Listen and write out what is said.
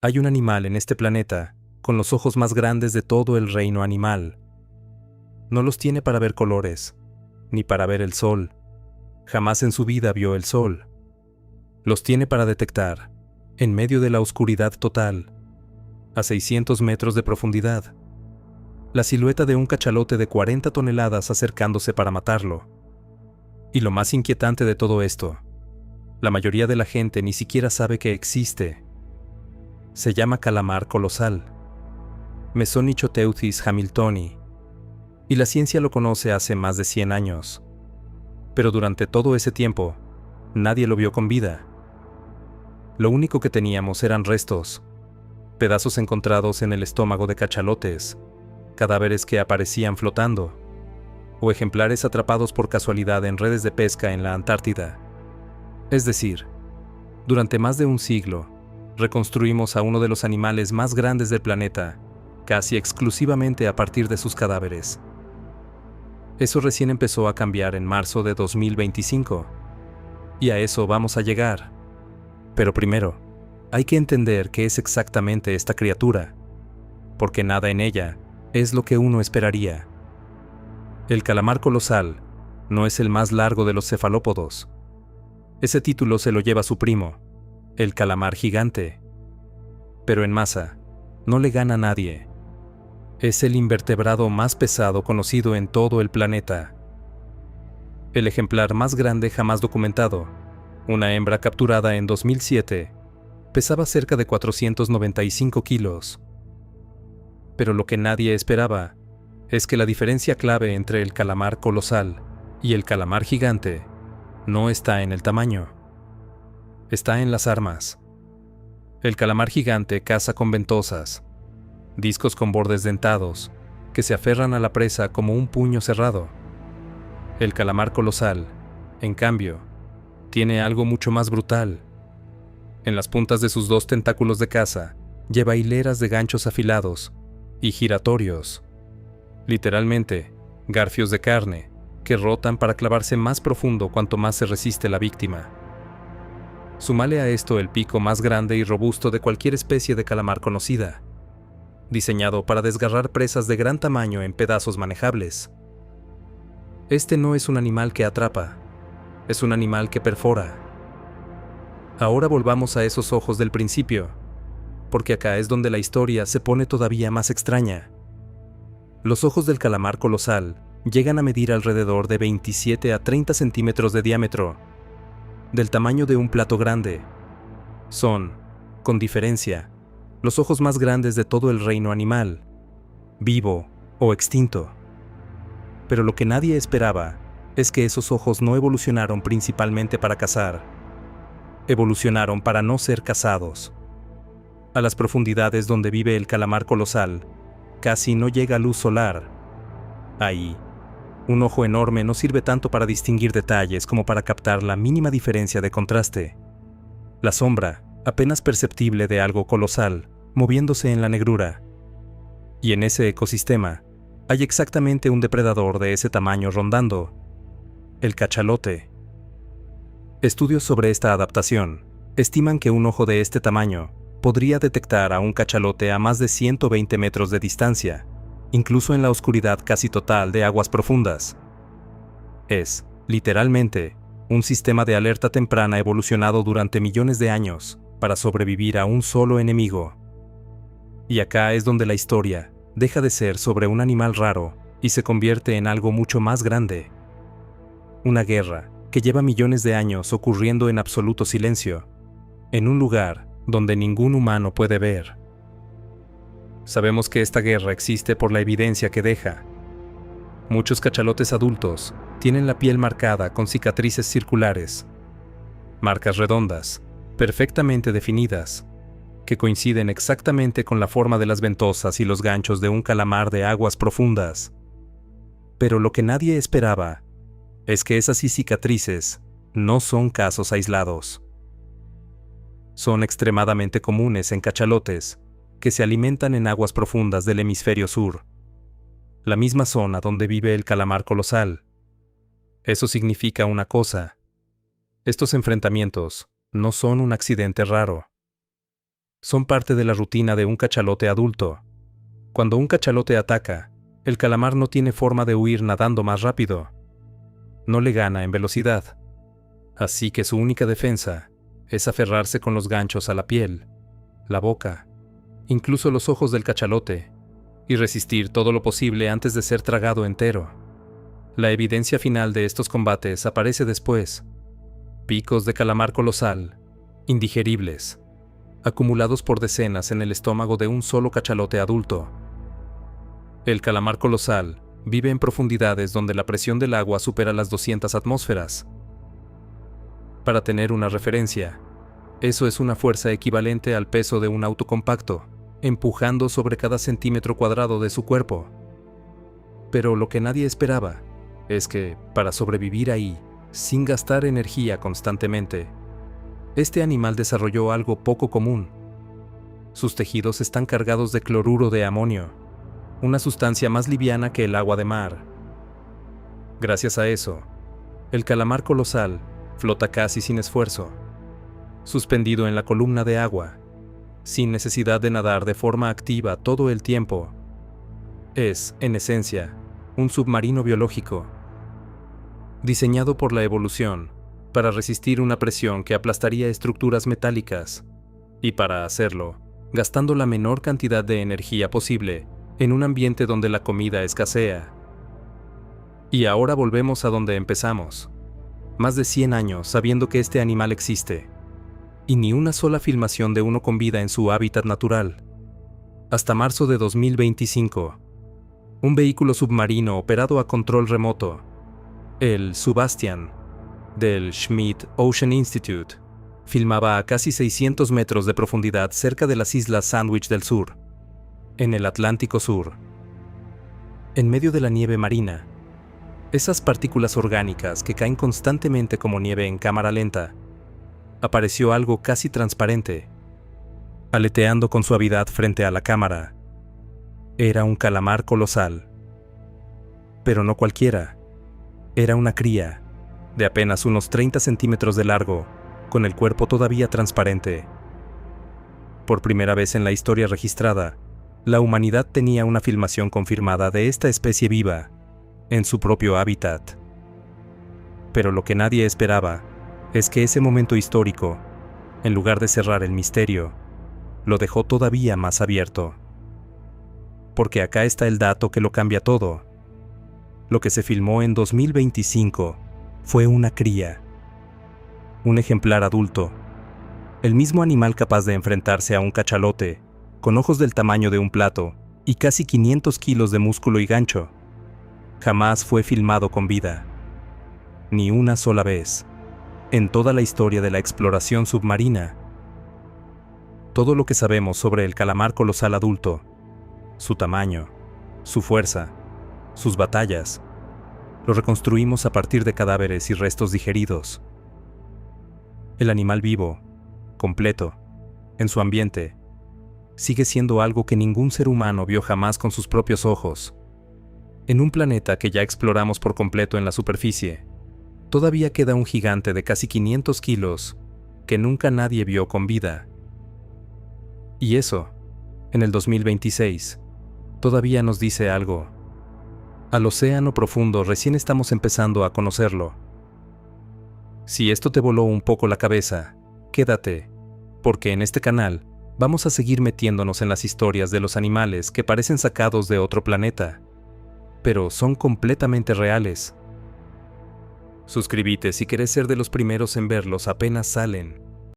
Hay un animal en este planeta con los ojos más grandes de todo el reino animal. No los tiene para ver colores, ni para ver el sol. Jamás en su vida vio el sol. Los tiene para detectar, en medio de la oscuridad total, a 600 metros de profundidad, la silueta de un cachalote de 40 toneladas acercándose para matarlo. Y lo más inquietante de todo esto, la mayoría de la gente ni siquiera sabe que existe. Se llama calamar colosal, Mesonychoteuthis hamiltoni, y la ciencia lo conoce hace más de 100 años. Pero durante todo ese tiempo, nadie lo vio con vida. Lo único que teníamos eran restos, pedazos encontrados en el estómago de cachalotes, cadáveres que aparecían flotando, o ejemplares atrapados por casualidad en redes de pesca en la Antártida. Es decir, durante más de un siglo, reconstruimos a uno de los animales más grandes del planeta, casi exclusivamente a partir de sus cadáveres. Eso recién empezó a cambiar en marzo de 2025, y a eso vamos a llegar. Pero primero, hay que entender qué es exactamente esta criatura, porque nada en ella es lo que uno esperaría. El calamar colosal no es el más largo de los cefalópodos. Ese título se lo lleva su primo, el calamar gigante. Pero en masa, no le gana a nadie. Es el invertebrado más pesado conocido en todo el planeta. El ejemplar más grande jamás documentado, una hembra capturada en 2007, pesaba cerca de 495 kilos. Pero lo que nadie esperaba es que la diferencia clave entre el calamar colosal y el calamar gigante no está en el tamaño, está en las armas. El calamar gigante caza con ventosas, discos con bordes dentados que se aferran a la presa como un puño cerrado. El calamar colosal, en cambio, tiene algo mucho más brutal. En las puntas de sus dos tentáculos de caza lleva hileras de ganchos afilados y giratorios, literalmente garfios de carne que rotan para clavarse más profundo cuanto más se resiste la víctima. Súmale a esto el pico más grande y robusto de cualquier especie de calamar conocida, diseñado para desgarrar presas de gran tamaño en pedazos manejables. Este no es un animal que atrapa, es un animal que perfora. Ahora volvamos a esos ojos del principio, porque acá es donde la historia se pone todavía más extraña. Los ojos del calamar colosal llegan a medir alrededor de 27 a 30 centímetros de diámetro, del tamaño de un plato grande. Son, con diferencia, los ojos más grandes de todo el reino animal, vivo o extinto. Pero lo que nadie esperaba es que esos ojos no evolucionaron principalmente para cazar. Evolucionaron para no ser cazados. A las profundidades donde vive el calamar colosal, casi no llega luz solar. Ahí, un ojo enorme no sirve tanto para distinguir detalles como para captar la mínima diferencia de contraste. La sombra, apenas perceptible de algo colosal, moviéndose en la negrura. Y en ese ecosistema, hay exactamente un depredador de ese tamaño rondando: el cachalote. Estudios sobre esta adaptación estiman que un ojo de este tamaño podría detectar a un cachalote a más de 120 metros de distancia, incluso en la oscuridad casi total de aguas profundas. Es, literalmente, un sistema de alerta temprana evolucionado durante millones de años para sobrevivir a un solo enemigo. Y acá es donde la historia deja de ser sobre un animal raro y se convierte en algo mucho más grande. Una guerra que lleva millones de años ocurriendo en absoluto silencio, en un lugar donde ningún humano puede ver. Sabemos que esta guerra existe por la evidencia que deja. Muchos cachalotes adultos tienen la piel marcada con cicatrices circulares, marcas redondas, perfectamente definidas, que coinciden exactamente con la forma de las ventosas y los ganchos de un calamar de aguas profundas. Pero lo que nadie esperaba es que esas cicatrices no son casos aislados. Son extremadamente comunes en cachalotes que se alimentan en aguas profundas del hemisferio sur, la misma zona donde vive el calamar colosal. Eso significa una cosa: estos enfrentamientos no son un accidente raro. Son parte de la rutina de un cachalote adulto. Cuando un cachalote ataca, el calamar no tiene forma de huir nadando más rápido. No le gana en velocidad. Así que su única defensa es aferrarse con los ganchos a la piel, la boca, incluso los ojos del cachalote, y resistir todo lo posible antes de ser tragado entero. La evidencia final de estos combates aparece después. Picos de calamar colosal, indigeribles, acumulados por decenas en el estómago de un solo cachalote adulto. El calamar colosal vive en profundidades donde la presión del agua supera las 200 atmósferas. Para tener una referencia, eso es una fuerza equivalente al peso de un auto compacto, empujando sobre cada centímetro cuadrado de su cuerpo. Pero lo que nadie esperaba es que, para sobrevivir ahí, sin gastar energía constantemente, este animal desarrolló algo poco común. Sus tejidos están cargados de cloruro de amonio, una sustancia más liviana que el agua de mar. Gracias a eso, el calamar colosal flota casi sin esfuerzo, suspendido en la columna de agua, sin necesidad de nadar de forma activa todo el tiempo. Es, en esencia, un submarino biológico, diseñado por la evolución para resistir una presión que aplastaría estructuras metálicas, y para hacerlo, gastando la menor cantidad de energía posible en un ambiente donde la comida escasea. Y ahora volvemos a donde empezamos. Más de 100 años sabiendo que este animal existe, y ni una sola filmación de uno con vida en su hábitat natural. Hasta marzo de 2025, un vehículo submarino operado a control remoto, el Subastian, del Schmidt Ocean Institute, filmaba a casi 600 metros de profundidad cerca de las Islas Sandwich del Sur, en el Atlántico Sur. En medio de la nieve marina, esas partículas orgánicas que caen constantemente como nieve en cámara lenta, apareció algo casi transparente, aleteando con suavidad frente a la cámara. Era un calamar colosal. Pero no cualquiera. Era una cría, de apenas unos 30 centímetros de largo, con el cuerpo todavía transparente. Por primera vez en la historia registrada, la humanidad tenía una filmación confirmada de esta especie viva, en su propio hábitat. Pero lo que nadie esperaba es que ese momento histórico, en lugar de cerrar el misterio, lo dejó todavía más abierto. Porque acá está el dato que lo cambia todo. Lo que se filmó en 2025 fue una cría. Un ejemplar adulto. El mismo animal capaz de enfrentarse a un cachalote, con ojos del tamaño de un plato y casi 500 kilos de músculo y gancho. Jamás fue filmado con vida. Ni una sola vez. En toda la historia de la exploración submarina. Todo lo que sabemos sobre el calamar colosal adulto, su tamaño, su fuerza, sus batallas, lo reconstruimos a partir de cadáveres y restos digeridos. El animal vivo, completo, en su ambiente, sigue siendo algo que ningún ser humano vio jamás con sus propios ojos. En un planeta que ya exploramos por completo en la superficie, todavía queda un gigante de casi 500 kilos que nunca nadie vio con vida. Y eso, en el 2026, todavía nos dice algo. Al océano profundo recién estamos empezando a conocerlo. Si esto te voló un poco la cabeza, quédate, porque en este canal vamos a seguir metiéndonos en las historias de los animales que parecen sacados de otro planeta, pero son completamente reales. Suscríbete si quieres ser de los primeros en verlos apenas salen.